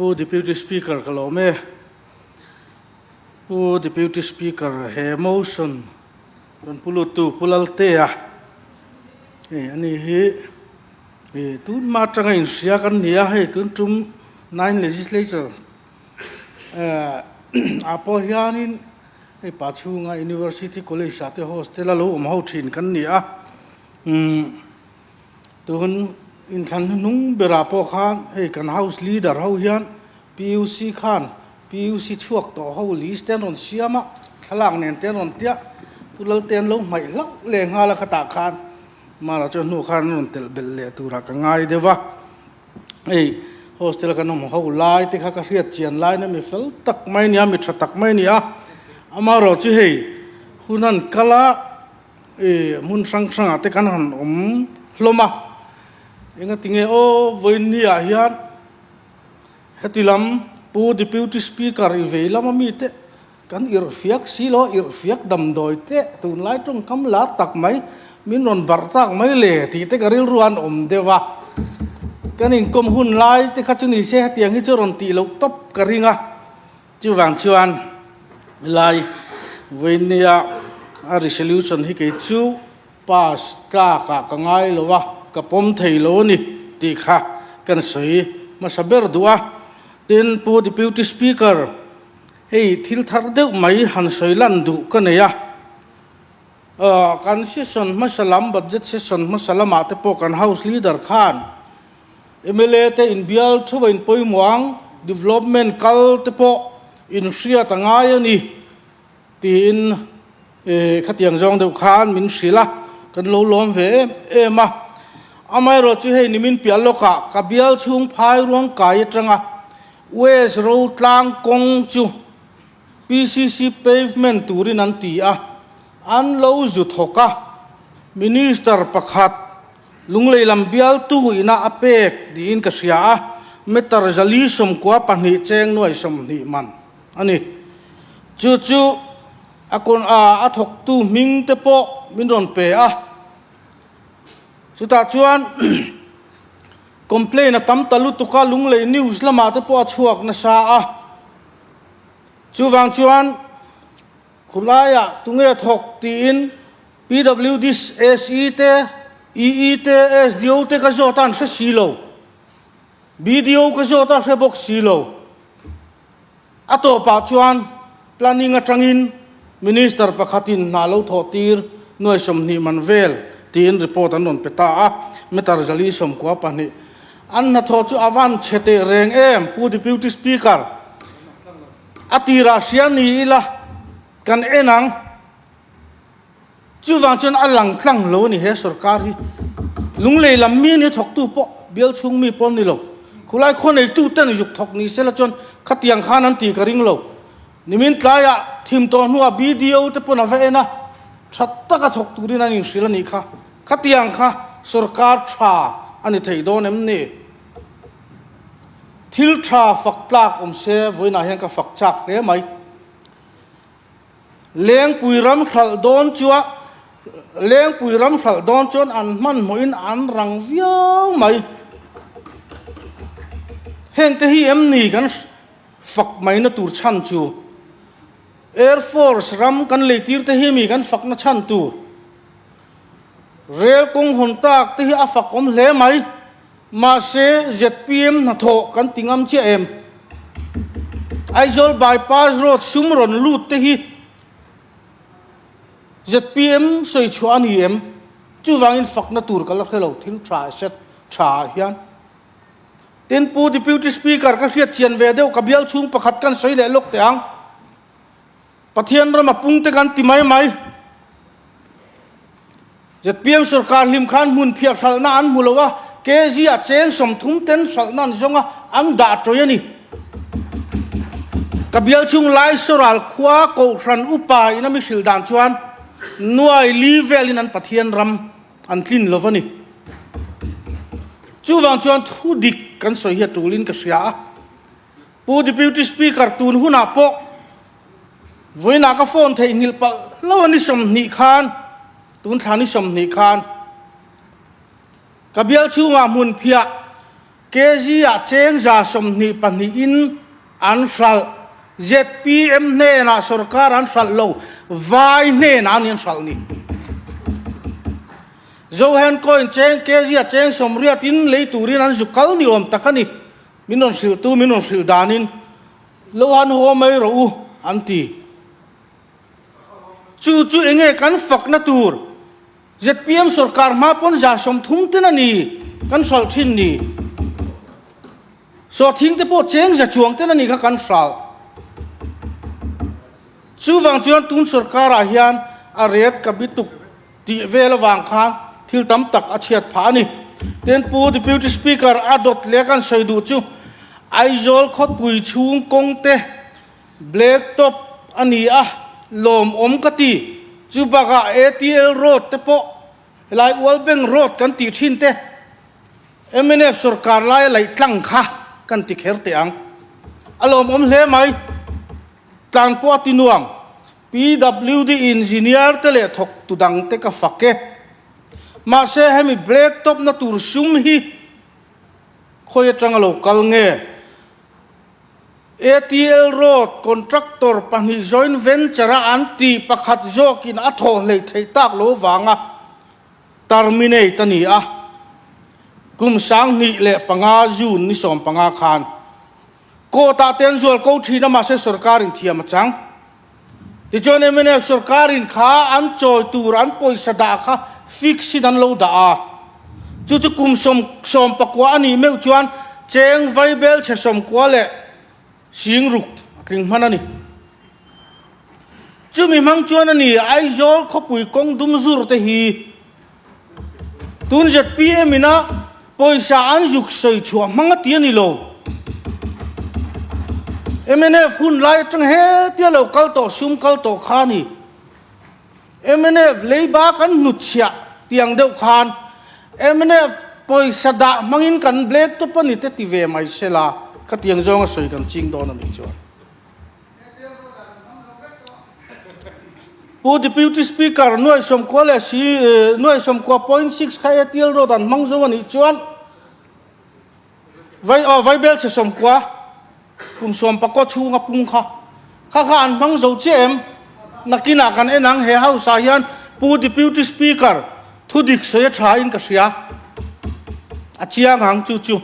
ผู้ Deputy Speaker ก็รู้ไหมผู้ Deputy Speaker เฮโมชันเป็นผู้ลุตุผู้ลัลเตะอันนี้ตุนมาจังไงเสียกันเนี่ยให้ตุนจุ่ม 9 legislatureอาพอเฮียนินปัจจุบัน University College สาธิต hostel เรามาเอาถิ่นกันเนี่ยตุนอินทันนุ่งเบราพอข้างกัน House Leader เขาเฮียน PUC ข้าง PUC ช่วงต่อเขาลีสเตนรอนเสียมาขลังเนี่ยเตนรอนเตี้ยผู้ลัลเตนลงไม่ลักเลงหาละขตาข้างมาเราจะนู่นข้างนนเตลเบลเลตุรักง่ายเดี๋ยววะโฮสเทลกันน้องเขาไล่ที่เขาเรียกเจียนไล่เนี่ยมีเฟลตักไม่เนี่ยมีชัดตักไม่เนี่ยอามาเราจะให้คุณนั่นกะละมุนสังสังที่กันหันลมาเองก็ติงโอวันนี้อ่ะเฮียนเฮติลำผู้ Deputy Speaker อีเวลามามีเตกันอิรฟิกสิโลอิรฟิกดำโดยเตตุนไล่ตรงคำลาตักไม่มินนบาร์ตักไม่เละที่เตกริลรวนเดวะกันอินคมหุ่นไล่เตขัดจุนิเสเตียงฮิจรอนตีลูกตบกระริงอ่ะจูวังชวนไล่วันนี้อ่ะ resolution ที่เกิดจูปัสจากะกังไงหรอวะกับผมไทยโลนี่ตีค่ะกันสวยมาสับเบอร์ดัวเดินผู้ Deputy Speaker ทิลทาร์เดวไม่หันสวยลันดูกันเนี่ยการเซสชันมาสลัมบัตเจ็ตเซสชันมาสลัมอาเตปกัน House Leader ข้าน MLA เตอินเบียลช่วยปอยมวง Development กัลเตปอินเสียต่างง่ายนี่ตีอินขัดยังจองเดวข้านมินศิลากันโลล้อมเวมาอาไม่รู้จะให้นิมินเปียโลกะกับเบียลช่วงพายรวงกายจังอ่ะเวสโรตลางกงจู PCC pavement ตูรินันตีอ่ะอันเราจุดหกะมินิสเตอร์ประคัดลุงเลยลำเบียลตู้อินาอเปกดีอินกษยาเมตาร์จลีสมกว่าปนิเจงหน่วยสมนิมันอันนี้จู่ๆอาคนอาทกตู้มิงเตปมินรอนเปะสุดท้ายชวนคอมเพลนตั้มตลุตุกาลุงเลยนิวส์ละมาเตปช่วงนัชาจู่วังชวนคุณลายตุงเอทกตีน PWD SE เต EE เต SDO เตก็จะตั้งเสียโล BDO ก็จะตั้งเสียบกสีโลอัตโตปัจจุบัน planning จังอิน Minister ประคัตินนาลูทอตีร์หน่วยสมนิมันเวลตีนรีพอร์ตอันนนเปตาเมตาร์จลีสมกว่าปนิอันนั้นทอจูอาวันเชเตเรงผู้ Deputy Speaker อติราเสียนี่ละกันนังจู่วังจนอัลลังคลังโลนี่เฮสุรการีลุงเลยลำมีนี่ถกตู้ปะเบียลชุงมีปนนี่โลคุณไล่คนไอ้ตู้เต้นยุกถกนี่เสร็จจนขัดยังข้านันตีกระริงโลนี่มินตายะทีมตัวนัวบีดีโอจะปนอะไรนะชัดตะกัถกตู้นี่นั่นยิ่งสิละนี่ค่ะขัดยังค่ะสุรการชาอันนี้ไทยโดนเอ็มนี่ทิลชาฝักตากเสวยน่าเห็นกับฝักจักเรื่องไหมเลี้ยงปุยรำขัดโดนจัวเลี้ยงปุยรำขัดโดนจนอันมันมอินอันรังเวียงไหมเห็นแต่ที่เอ็มนี่กันฝักไม่น่าตูดชันจู Air Force รำกันเลยตีร์แต่ที่มีกันฝักน่าชันตูเรียกงหนตากแต่ที่อาฝักเลี้ยไหมมาเสZPM น่าโถกันติงอัมเจมไอโซลบายพาสโรดซุมรอนลูดแต่ที่ZPM สวยชวนเอ็มจู่วางอินฝักน่าตูร์กันแล้วให้เราทิ้งทราเสร็จทราเฮียนเต็นผู้ Deputy Speaker ก็เรียกเชียนเวเดียวกับเบียลชุงประคัดกันสวยเละลกแต่งประเทศเรามาปุ่งเตกันติไม่ไหมZPM สุรการลิมขันมุนเพียบสัลนันมุลวะเกจีอาเจงสมทุมเต็นสัลนันจงอันดาตรอยนี่กับเบียลชุงไล่สุราลขวาโกรันอุปายนั่นมิสิลดานชวนนัวลีเวลินันประเทศรำอันทิ้นโลวนี่จู่วังชวนทุดิกกันสวยเหตุลินกษยาผู้ Deputy Speaker ตูนหุนาปกวันนักฟอนเทงิลปะแล้ววันนี้สมนิคานตุนทานิสมนิคานกับเบียลชูว่ามุนเพีย KG a cheng za som ni pan ni in an sal ZPM ne na sarkar an sal lo vai ne na an sal ni zo hen coin cheng KG a cheng som ria tin le turin an zukal ni om takani minon sil danin lo han ho mai ro anti chu enge kan fak na tur ZPM sarkar ma pon za som thum tin ani kan sal thin ni so thing te po cheng za chuang ten ani kha kan sal chu wang chuan tun sarkar a hian a ret ka bituk ti vel wang khan thil tam tak a chiat pha ni ten pu deputy speaker adot le kan saidu chu aizol khot pui chung kong te black top ani a lom om ka ti chu baka ATL road te po lai Walbeng road kan ti thin te MNF sarkar lai tlang kha kan ti kher te ang alom om hle mai tlan po tinuam PWD engineer te le thok tudang te ka fakke ma se hemi black top na tur sum hi khoya changalo kal nge ATL road contractor pani joint venture anti pakhat jokin atho le thei tak lo wanga terminate ni a kum sang ni le panga jun ni som panga khan ko ta ten zol ko thina ma se sarkarin thiam chang ti chon emene sarkarin kha an choi tur an poisa da kha fix dan lo da a chu kum som pakwa ani meu chuan cheng vai bel che som kwa le sing ruk tling manani chu mi mang chuan ani ai zol khopui kong dum zur te hi tun jet PM ina poisa an juk soi chua manga tiani lo MNF hun lai tang he tia lo kal to sum kal to khani MNF leiba kan nuchia tiang deuh khan MNF poisa da mangin kan black to pani te ti ve mai sela ka tiang zong a soi kan ching don ani chuan pu deputy speaker noi som ko le si noi som ko 0.6 khai tiel ro dan mang zo ani chuan vai bel se som kwa kum som pa ko chunga pung kha an mang zo chem nakina kan enang he house a hian pu deputy speaker thudik se tha in ka sia a chiang hang chu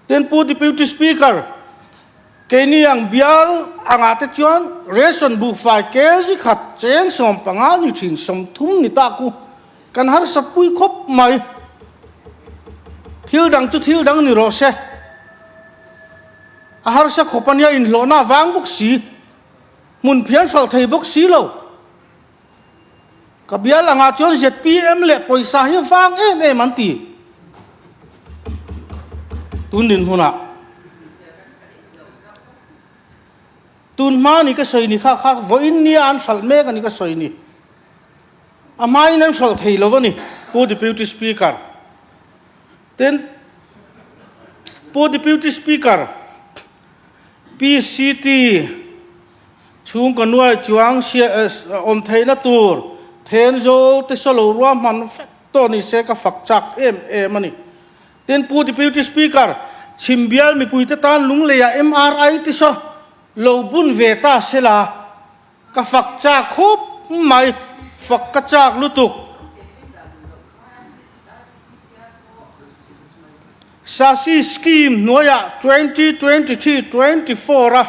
ten pu deputy speaker Keniang bial anga te chuan ration bu fai KG khat cheng som panga ni thin som thum ni ta ku kan har sapui khop mai thil dang ni ro se a har sa khopania in lona wang buk si mun phian sal thei buk si lo ka bial anga chuan ZPM le poisa hi wang em an ti tunin huna tun ma ni ka soi ni kha voin ni an sal me ka ni ka soi ni amai nan sal thei lo ni pu deputy speaker ten pu deputy speaker PCT chung kan nuai chuang sia om thei na tur then zo te solo ro man to ni se ka fak chak em ani ten pu deputy speaker chimbial mi puita tan lung le ya MRI ti so lo bun ve ta sela ka fak cha khop mai fak ka chak lutuk sasi scheme noya 2023-24 a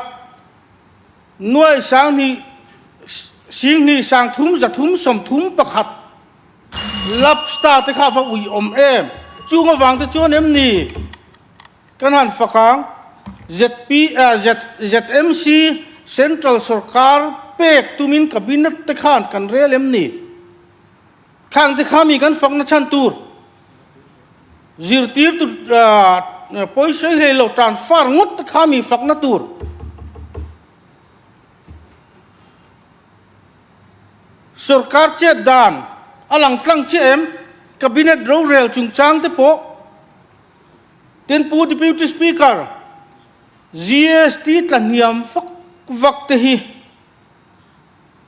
noi sang ni sing ni sang thum za thum som thum pakhat lap sta te kha fa ui om em chunga wang te chuan em ni kan han fakang ZMC Central Sarkar pek tumin cabinet te khan kan relem ni khang te khami kan fak na chan tur zirtir tu poisa he lo transfer ngut te khami fak na tur Sarkar che dan alang tlang che em cabinet ro rel chung chang te po ten pu deputy speaker GST tlaniam vak te hi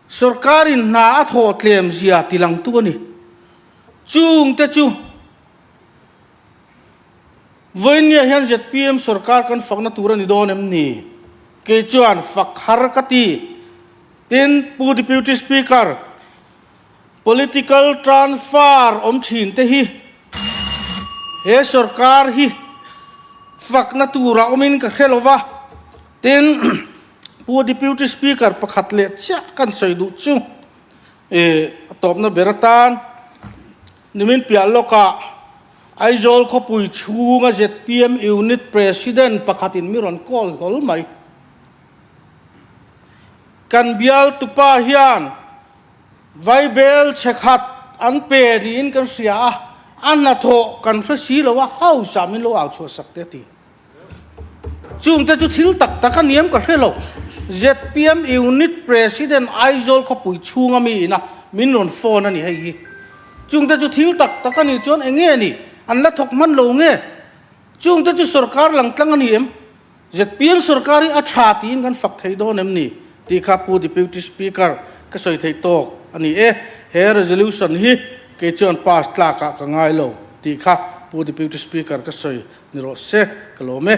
sarkarin na atho tlem zia tilang tu ni chung te chu với nia hian ZPM sarkar kan fakna tura ni don em ni ke chuan fak har kati tin pu deputy speaker political transfer thin te hi he sarkar hi fakna tura omin ka khelova tin pu deputy speaker pakhat le cha kan soidu chu topna beratan nimin pialoka aizol khopui chunga ZPM unit president pakhatin miron call hol mai kan bial tupa hian vaibel chekhat an pe ni in kan sia an na tho kan frasi lo wa hau samin lo au chu sakte ti chung te chu thil tak tak an niam ka hrelo ZPM unit president aizol khopui chunga mi na minron phone ani hei chung te chu thil tak tak ani chon enge ni an la thok man lo nge chung te chu sarkar lang tlang ani em ZPM sarkari a tha tin kan fak thei don em ni ti kha pu deputy speaker ka soi thei tok ani he resolution hi ke chon pass tla ka ngai lo ti kha pu deputy speaker ka soi ni ro se kalome